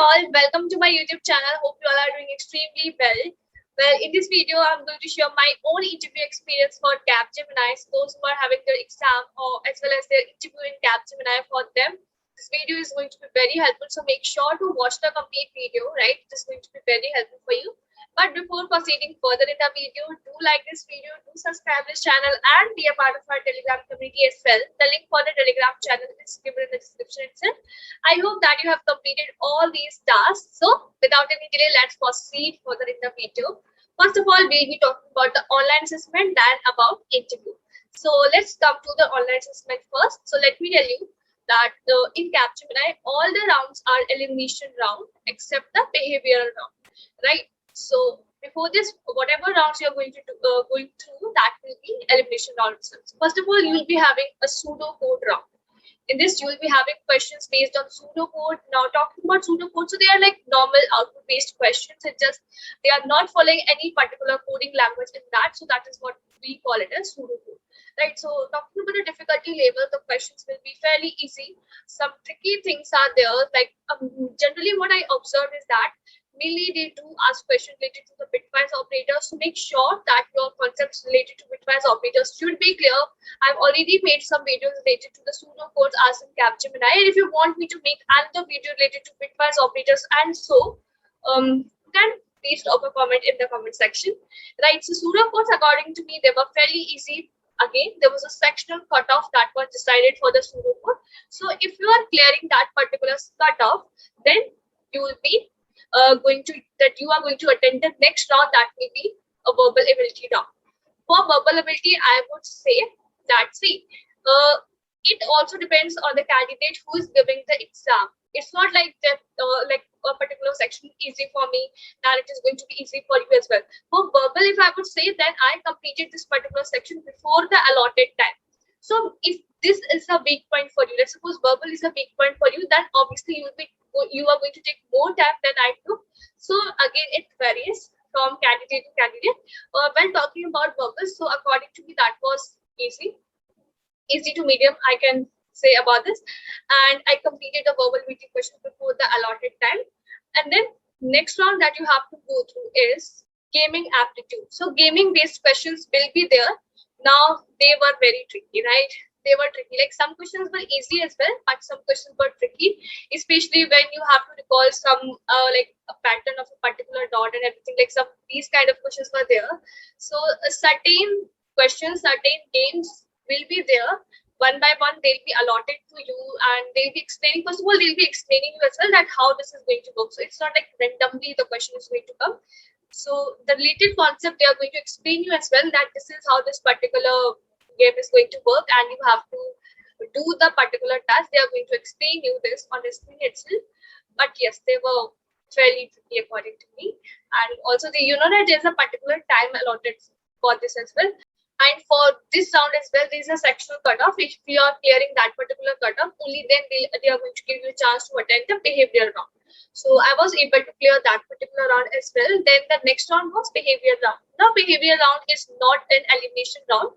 all, welcome to my YouTube channel. Hope you all are doing extremely well. Well, in this video, I'm going to share my own interview experience for Capgemini. Those who are having their exam or as well as their interview in Capgemini for them. This video is going to be very helpful. So make sure to watch the complete video, right? It is going to be very helpful for you. But before proceeding further in the video, do like this video, do subscribe this channel and be a part of our Telegram community as well. The link for the Telegram channel is given in the description itself. I hope that you have completed all these tasks. So without any delay, let's proceed further in the video. First of all, we'll be talking about the online assessment, then about interview. So let's come to the online assessment first. So let me tell you that in Capgemini, all the rounds are elimination round except the behavioral round, right? So before this, whatever rounds you're going to do, going through, that will be elimination round itself. So first of all, you will be having a pseudo code round. In this, you will be having questions based on pseudo code. Now, talking about pseudo code, so they are like normal output-based questions. It just they are not following any particular coding language in that. So that is what we call it as pseudo code, right? So talking about the difficulty level, the questions will be fairly easy. Some tricky things are there. Like generally, what I observed is that mainly they do ask questions related to the bitwise operators. So make sure that your concepts related to bitwise operators should be clear. I've already made some videos related to the pseudo codes asked in Capgemini. And if you want me to make another video related to bitwise operators and so, you can please drop a comment in the comment section. Right, so pseudo codes, according to me, they were fairly easy. Again, there was a sectional cutoff that was decided for the pseudo code. So if you are clearing that particular cutoff, then you will be you are going to attend the next round, that will be a verbal ability round. For verbal ability, I would say that it also depends on the candidate who is giving the exam. It's not like that like a particular section easy for me, that it is going to be easy for you as well. For verbal, if I would say, then I completed this particular section before the allotted time. So if this is a weak point for you, let's suppose verbal is a weak point for you, then obviously you are going to take more time than I took. So again, it varies from candidate to candidate. When talking about verbal, so according to me, that was easy to medium, I can say about this. And I completed the verbal meeting question before the allotted time. And then next round that you have to go through is gaming aptitude. So gaming based questions will be there. Now they were very tricky, right? They were tricky. Like some questions were easy as well, but some questions were tricky, especially when you have to recall some like a pattern of a particular dot and everything. Like some these kind of questions were there. So certain questions, certain games will be there. One by one, they'll be allotted to you, and they'll be explaining. First of all, they'll be explaining you as well that how this is going to work. So it's not like randomly the question is going to come. So the related concept they are going to explain you as well, that this is how this particular game is going to work, and you have to do the particular task. They are going to explain you this on the screen itself. But yes, they were fairly tricky according to me. And also that there's a particular time allotted for this as well. And for this round as well, there is a sectional cutoff. If you are clearing that particular cutoff, only then they are going to give you a chance to attend the behavioral round. So I was able to clear that particular round as well. Then the next round was behavior round. Now behavior round is not an elimination round.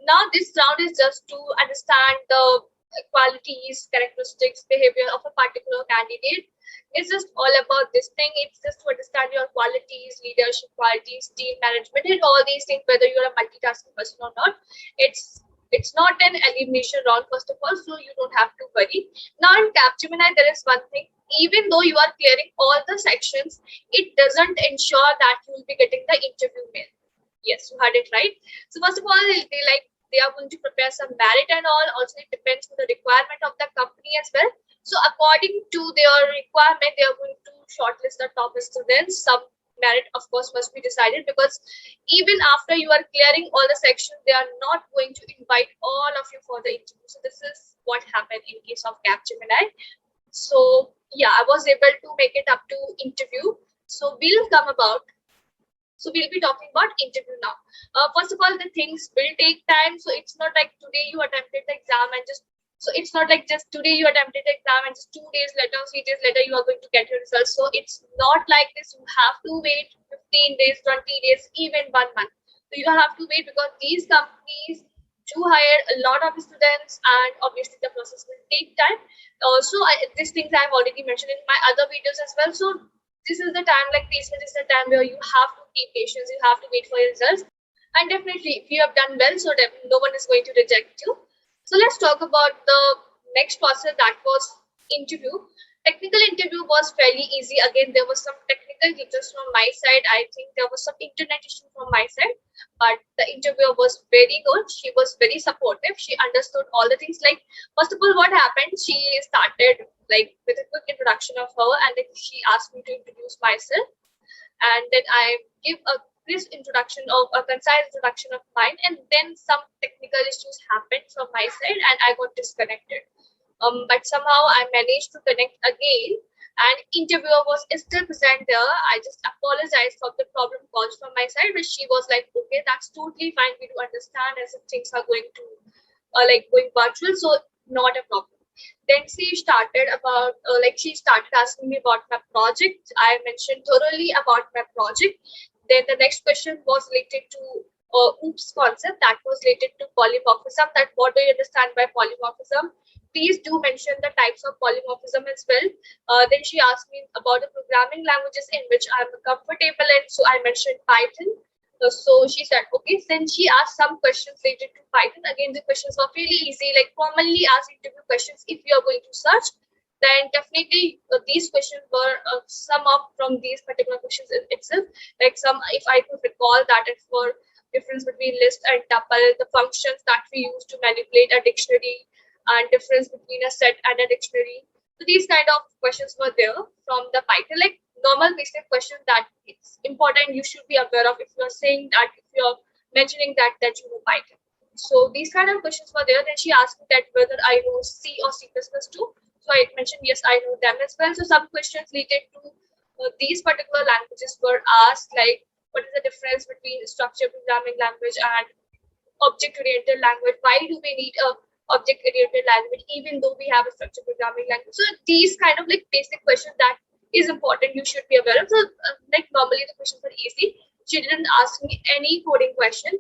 Now this round is just to understand the qualities, characteristics, behavior of a particular candidate. It's just all about this thing. It's just to understand your qualities, leadership qualities, team management, and all these things, whether you're a multitasking person or not. It's not an elimination round, first of all, so you don't have to worry. Now in Capgemini, there is one thing. Even though you are clearing all the sections, it doesn't ensure that you will be getting the interview mail. Yes, you heard it right. So first of all, they are going to prepare some merit and all. Also, it depends on the requirement of the company as well. So according to their requirement, they are going to shortlist the top students. Some merit, of course, must be decided, because even after you are clearing all the sections, they are not going to invite all of you for the interview. So this is what happened in case of Capgemini. So yeah, I was able to make it up to interview. So we'll be talking about interview now. First of all, the things will take time. So it's not like today you attempted the exam and just today you attempted the exam and just 2 days later, 3 days later, you are going to get your results. So it's not like this. You have to wait 15 days, 20 days, even 1 month. So you have to wait, because these companies, do hire a lot of students, and obviously the process will take time. These things I've already mentioned in my other videos as well. So this is the time, like placement is the time where you have to be patient, you have to wait for your results. And definitely, if you have done well, so no one is going to reject you. So let's talk about the next process, that was interview. Technical interview was fairly easy. Again, there was some technical glitches from my side. I think there was some internet issue from my side, but the interviewer was very good. She was very supportive. She understood all the things. Like, first of all, what happened? She started like with a quick introduction of her, and then she asked me to introduce myself, and then I give a crisp introduction of a concise introduction of mine, and then some technical issues happened from my side, and I got disconnected. But somehow I managed to connect again, and interviewer was still present there. I just apologized for the problem caused from my side, but she was like, "Okay, that's totally fine. We do understand as if things are going to like going virtual, so not a problem." Then she started asking me about my project. I mentioned thoroughly about my project. Then the next question was related to OOPS concept, that was related to polymorphism. That what do you understand by polymorphism? Please do mention the types of polymorphism as well. Then she asked me about the programming languages in which I'm comfortable in. So I mentioned Python. So she said, okay. Then she asked some questions related to Python. Again, the questions were really easy, like commonly asked interview questions. If you are going to search, then definitely these questions were some of from these particular questions in itself. Like some, if I could recall, that is for difference between list and tuple, the functions that we use to manipulate a dictionary, and difference between a set and a dictionary. So these kind of questions were there from the Python, like normal basic questions that it's important you should be aware of if you're saying that, if you're mentioning that you know Python. So these kind of questions were there. Then she asked me that whether I know C or C++ too. So I mentioned yes, I know them as well. So some questions related to these particular languages were asked, like what is the difference between structured programming language and object-oriented language? Why do we need a object-oriented language even though we have a structured programming language? So these kind of like basic questions that is important you should be aware of. So like normally the questions are easy. She didn't ask me any coding question,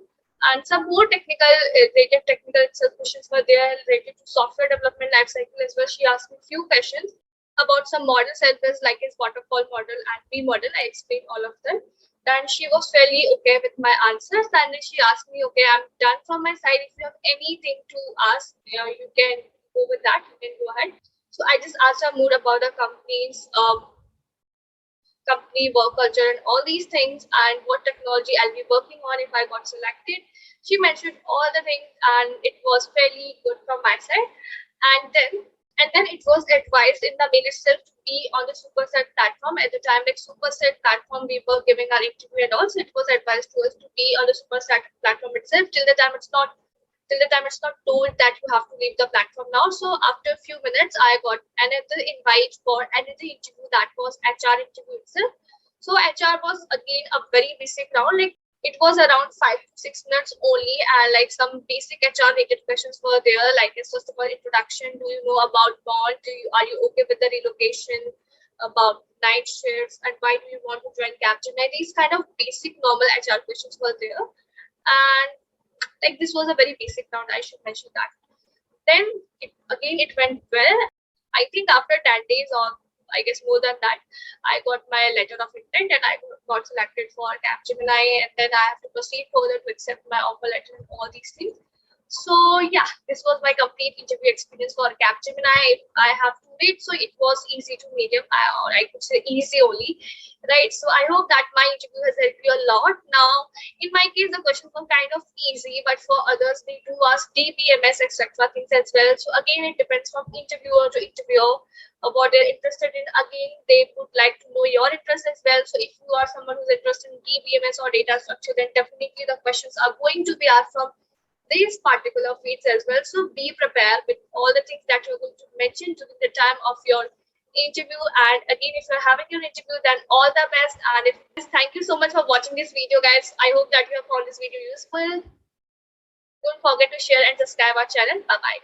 and some more technical related technical itself questions were there related to software development lifecycle as well. She asked me a few questions about some models as well, like his waterfall model and V model. I explained all of them. Then she was fairly okay with my answers, and then she asked me, okay, I'm done from my side. If you have anything to ask, you can go with that. You can go ahead. So I just asked her more about the company work culture and all these things, and what technology I'll be working on if I got selected. She mentioned all the things, and it was fairly good from my side. And then it was advised in the mail itself to be on the Superset platform. At the time, like Superset platform, we were giving our interview and also it was advised to us to be on the Superset platform itself till the time it's not told that you have to leave the platform now. So after a few minutes, I got another invite for another interview, that was HR interview itself. So HR was again a very basic round, like it was around 5 to 6 minutes only, and like some basic HR related questions were there, like it's just about introduction. Do you know about bond? Are you okay with the relocation? About night shifts, and why do you want to join Capgemini? These kind of basic normal HR questions were there, and like this was a very basic round. I should mention that. Then it went well. I think after 10 days, or I guess more than that, I got my letter of intent and I got selected for Capgemini, and then I have to proceed further to accept my offer letter and all these things. So yeah, this was my complete interview experience for Capgemini. I have to rate, so it was easy to medium, or I could say easy only, right? So I hope that my interview has helped you a lot. Now, in my case, the questions were kind of easy, but for others, they do ask DBMS, etc. things as well. So again, it depends from interviewer to interviewer what they're interested in. Again, they would like to know your interest as well. So if you are someone who's interested in DBMS or data structure, then definitely the questions are going to be asked from these particular fields as well. So be prepared with all the things that you're going to mention during the time of your interview. And again, if you're having your interview, then all the best. And thank you so much for watching this video, guys. I hope that you have found this video useful. Don't forget to share and subscribe our channel. Bye bye.